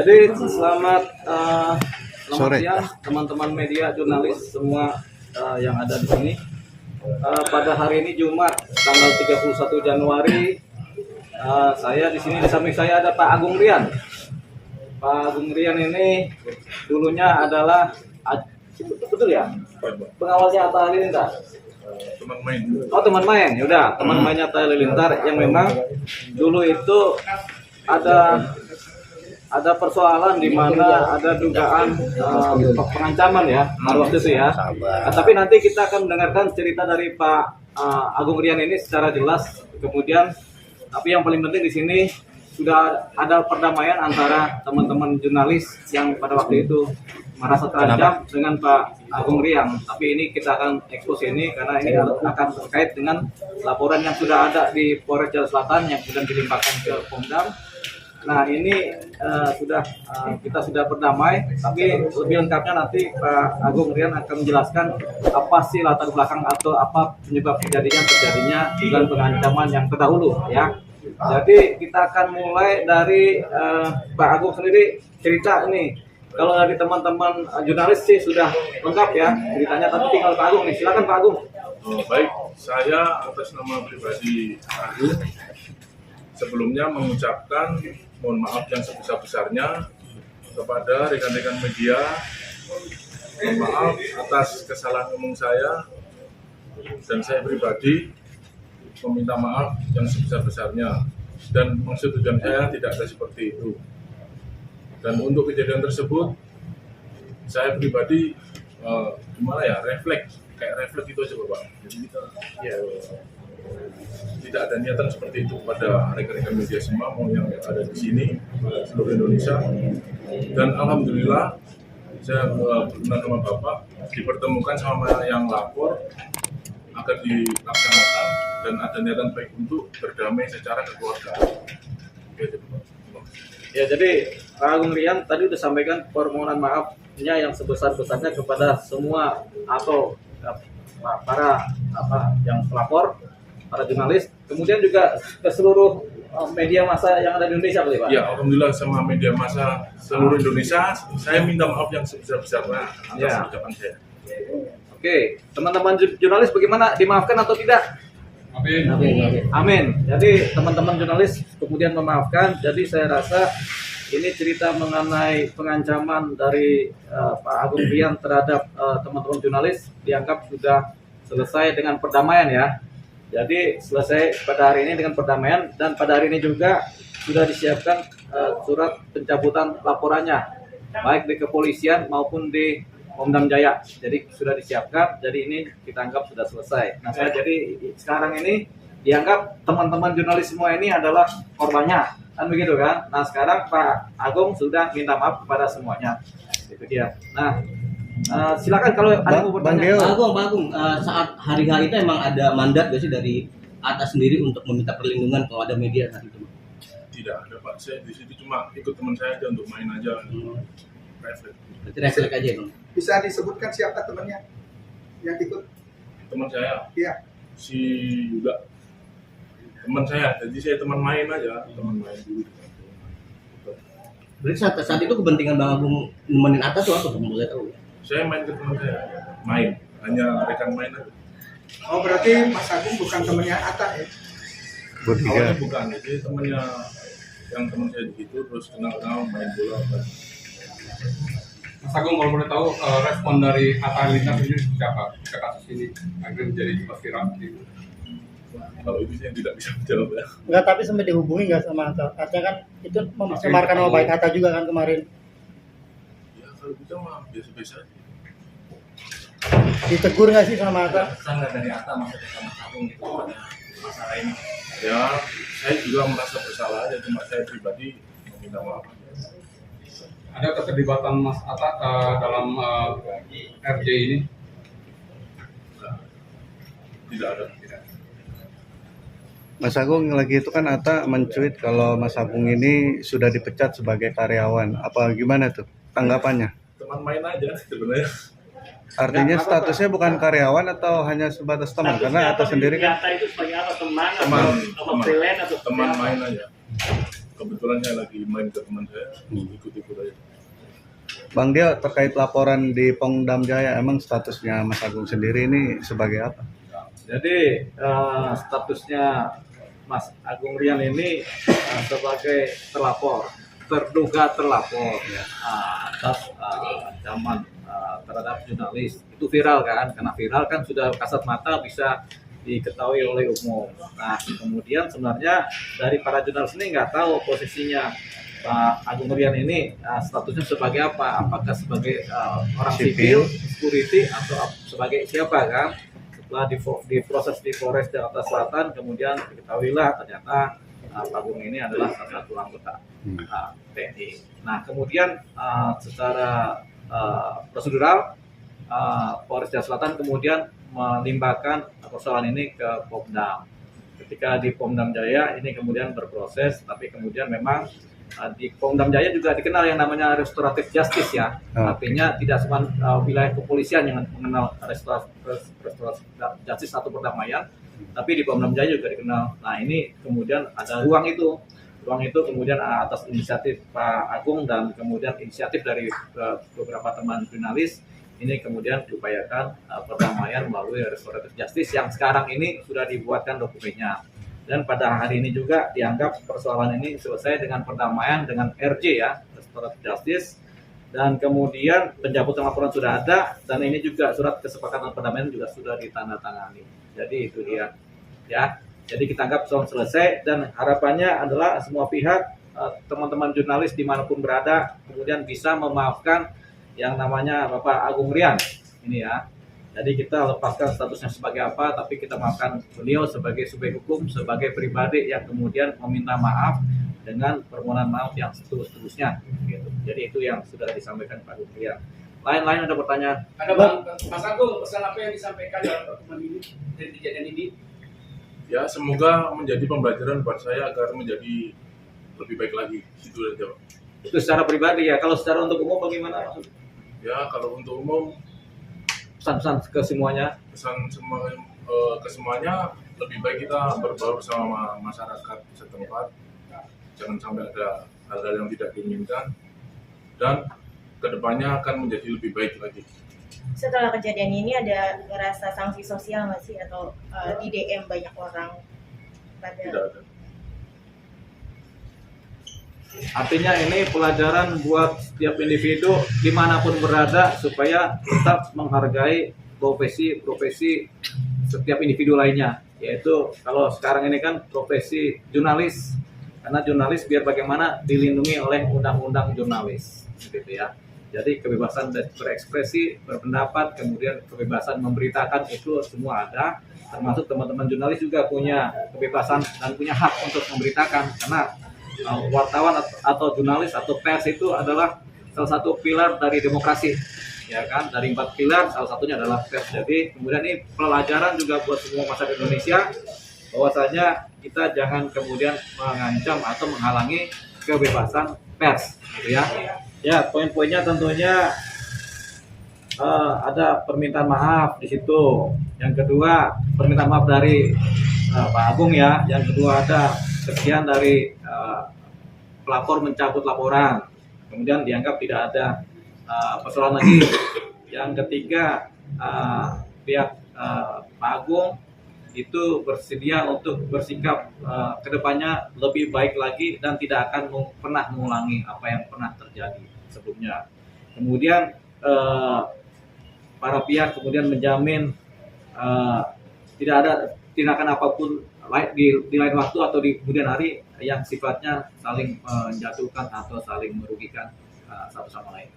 Jadi selamat Sore. siang teman-teman media, jurnalis semua yang ada di sini. Pada hari ini Jumat tanggal 31 Januari, saya di sini di samping saya ada Pak Agung Rian. Pak Agung Rian ini dulunya adalah betul ya? Pengawalnya Atta Halilintar. Teman main. Oh, teman main. Yaudah, teman mainnya Atta Halilintar yang memang dulu itu ada persoalan di mana ada dugaan pengancaman ya pada waktu itu ya. Tapi nanti kita akan mendengarkan cerita dari Pak Agung Rian ini secara jelas. Kemudian, tapi yang paling penting di sini sudah ada perdamaian antara teman-teman jurnalis yang pada waktu itu merasa terancam dengan Pak Agung Rian. Tapi ini kita akan ekspos ini karena ini akan terkait dengan laporan yang sudah ada di Polres Jakarta Selatan yang kemudian dilimpahkan ke Pomdam. Nah ini kita sudah berdamai, tapi lebih lengkapnya nanti Pak Agung Rian akan menjelaskan apa sih latar belakang atau apa penyebab terjadinya dengan pengancaman yang terdahulu ya. Jadi kita akan mulai dari Pak Agung sendiri cerita ini. Kalau dari teman-teman jurnalis sih sudah lengkap ya ceritanya, tapi tinggal Pak Agung nih. Silakan Pak Agung. Baik, saya atas nama pribadi Agung sebelumnya mengucapkan mohon maaf yang sebesar-besarnya kepada rekan-rekan media. Mohon maaf atas kesalahan umum saya, dan saya pribadi meminta maaf yang sebesar-besarnya, dan maksud tujuan saya tidak ada seperti itu. Dan untuk kejadian tersebut saya pribadi gimana ya, kayak refleks itu aja Bapak. Jadi kita tidak ada niatan seperti itu pada rekan-rekan media semua mau yang ada di sini seluruh Indonesia. Dan alhamdulillah saya berkenan sama Bapak dipertemukan sama yang lapor agar dilaksanakan dan ada niatan baik untuk berdamai secara kekeluargaan. Ya, jadi Pak Agung Rian tadi sudah sampaikan permohonan maafnya yang sebesar-besarnya kepada semua atau para yang pelapor, para jurnalis, kemudian juga ke seluruh media massa yang ada di Indonesia, Pak. Ya, alhamdulillah sama media massa seluruh Indonesia, saya minta maaf yang sebesar-besarnya atas ucapan saya. Oke, teman-teman jurnalis bagaimana, dimaafkan atau tidak? Amin. Amin. Jadi teman-teman jurnalis kemudian memaafkan. Jadi saya rasa ini cerita mengenai pengancaman dari Pak Agung Rian terhadap teman-teman jurnalis dianggap sudah selesai dengan perdamaian ya. Jadi selesai pada hari ini dengan perdamaian, dan pada hari ini juga sudah disiapkan surat pencabutan laporannya baik di kepolisian maupun di Pomdam Jaya. Jadi sudah disiapkan. Jadi ini kita anggap sudah selesai. Nah, jadi sekarang ini dianggap teman-teman jurnalis semua ini adalah korbannya, kan begitu kan? Nah, sekarang Pak Agung sudah minta maaf kepada semuanya. Itu dia. Nah, silakan kalau ada yang mau bertanya. Pak Agung, saat hari H itu emang ada mandat gak sih dari atas sendiri untuk meminta perlindungan kalau ada media saat itu? Tidak ada Pak, saya di situ cuma ikut teman saya aja untuk main aja. Berarti refleks aja Bang. Bisa disebutkan siapa temannya yang ikut? Teman saya, Iya. si Yuda, teman saya, jadi saya teman main aja, teman main dulu. Berarti saat itu kepentingan Bang Agung nemenin atas tuh apa? Boleh tahu? Saya main ke teman saya, hanya rekan main aja. Oh, berarti Mas Agung bukan temannya Atta ya? Awalnya bukan, jadi temannya yang teman saya di situ, terus kenal main bola. Mas Agung, kalau boleh tahu respon dari Atta Halilintar sendiri seperti apa ke kasus ini akhirnya menjadi sempat viral gitu. Kalau itu saya tidak bisa menjawab ya. Enggak, tapi sampai dihubungi nggak sama Atta? Artinya kan itu mencemarkan nama baik Atta juga kan kemarin. Ya kalau kita mah biasa-biasa aja. Ditegur nggak sih sama Atta? Sangat dari Atta maksudnya sama Agung gitu pada masalah ini. Ya, saya juga merasa bersalah aja, cuma saya pribadi meminta maaf. Ada keterlibatan Mas Atta dalam RJ ini? Tidak ada. Mas Agung, lagi itu kan Atta mencuit kalau Mas Agung ini sudah dipecat sebagai karyawan. Apa gimana tuh tanggapannya? Teman main aja sebenarnya. Artinya statusnya bukan karyawan atau hanya sebatas teman? Karena Atta sendiri kan Atta itu sebagai apa? Teman Teman atau freelance atau teman main aja. kebetulan saya lagi main ke teman saya, ikut-ikut aja. Bang Dio, terkait laporan di Pongdam Jaya, emang statusnya Mas Agung sendiri ini sebagai apa? Jadi statusnya Mas Agung Rian ini sebagai terduga terlapor atas ancaman terhadap jurnalis. Itu viral kan, karena viral kan sudah kasat mata bisa diketahui oleh umum. Nah, kemudian sebenarnya dari para jurnalis ini nggak tahu posisinya Pak Agung Rian ini statusnya sebagai apa? Apakah sebagai orang sipil, security, atau sebagai siapa kan? Setelah diproses di Polres Jakarta Selatan, kemudian diketahuilah ternyata Pak Agung ini adalah salah satu anggota TNI. Nah, kemudian secara prosedural Polres Jakarta Selatan kemudian melimpahkan persoalan ini ke Pomdam. Ketika di Pomdam Jaya ini kemudian berproses, tapi kemudian memang di Pomdam Jaya juga dikenal yang namanya restoratif justice ya. Artinya tidak cuma wilayah kepolisian yang mengenal restoratif justice atau perdamaian, tapi di Pomdam Jaya juga dikenal. Nah, ini kemudian ada ruang itu kemudian atas inisiatif Pak Agung dan kemudian inisiatif dari beberapa teman jurnalis ini kemudian diupayakan perdamaian melalui restoratif justice yang sekarang ini sudah dibuatkan dokumennya. Dan pada hari ini juga dianggap persoalan ini selesai dengan perdamaian dengan RJ ya, restoratif justice. Dan kemudian pencabutan laporan sudah ada, dan ini juga surat kesepakatan perdamaian juga sudah ditandatangani. Jadi itu dia ya. Jadi kita anggap selesai, dan harapannya adalah semua pihak, teman-teman jurnalis dimanapun berada, kemudian bisa memaafkan yang namanya Bapak Agung Rian ini ya. Jadi kita lepaskan statusnya sebagai apa, tapi kita maafkan beliau sebagai subjek hukum, sebagai pribadi yang kemudian meminta maaf dengan permohonan maaf yang seterusnya. Gitu. Jadi itu yang sudah disampaikan Pak Agung Rian. Lain-lain ada pertanyaan? Ada Bang, Mas Agung, pesan apa yang disampaikan dalam pertemuan ini dari kejadian ini? Ya, semoga menjadi pembelajaran buat saya agar menjadi lebih baik lagi. Itu aja, Pak. Itu secara pribadi ya. Kalau secara untuk umum bagaimana? Ya, kalau untuk umum, Pesan-pesan ke semuanya. ke semuanya lebih baik kita berbaur sama masyarakat setempat, jangan sampai ada hal-hal yang tidak diinginkan, dan kedepannya akan menjadi lebih baik lagi. Setelah kejadian ini ada ngerasa sanksi sosial nggak sih, atau di DM banyak orang pada? Tidak ada. Artinya ini pelajaran buat setiap individu dimanapun berada supaya tetap menghargai profesi setiap individu lainnya. Yaitu kalau sekarang ini kan profesi jurnalis, karena jurnalis biar bagaimana dilindungi oleh undang-undang jurnalis, gitu ya. Jadi kebebasan berekspresi, berpendapat, kemudian kebebasan memberitakan itu semua ada. Termasuk teman-teman jurnalis juga punya kebebasan dan punya hak untuk memberitakan, karena wartawan atau jurnalis atau pers itu adalah salah satu pilar dari demokrasi, ya kan? Dari 4 pilar salah satunya adalah pers. Jadi kemudian ini pelajaran juga buat semua masyarakat Indonesia, bahwasanya kita jangan kemudian mengancam atau menghalangi kebebasan pers, gitu ya. Ya, poin-poinnya tentunya ada permintaan maaf di situ. Yang kedua, permintaan maaf dari Pak Agung ya. Yang kedua ada sekian dari pelapor mencabut laporan, kemudian dianggap tidak ada persoalan lagi. Yang ketiga, pihak Pak Agung itu bersedia untuk bersikap kedepannya lebih baik lagi dan tidak akan pernah mengulangi apa yang pernah terjadi sebelumnya. Kemudian para pihak kemudian menjamin tidak ada tindakan apapun di lain waktu atau di kemudian hari yang sifatnya saling menjatuhkan atau saling merugikan satu sama lain.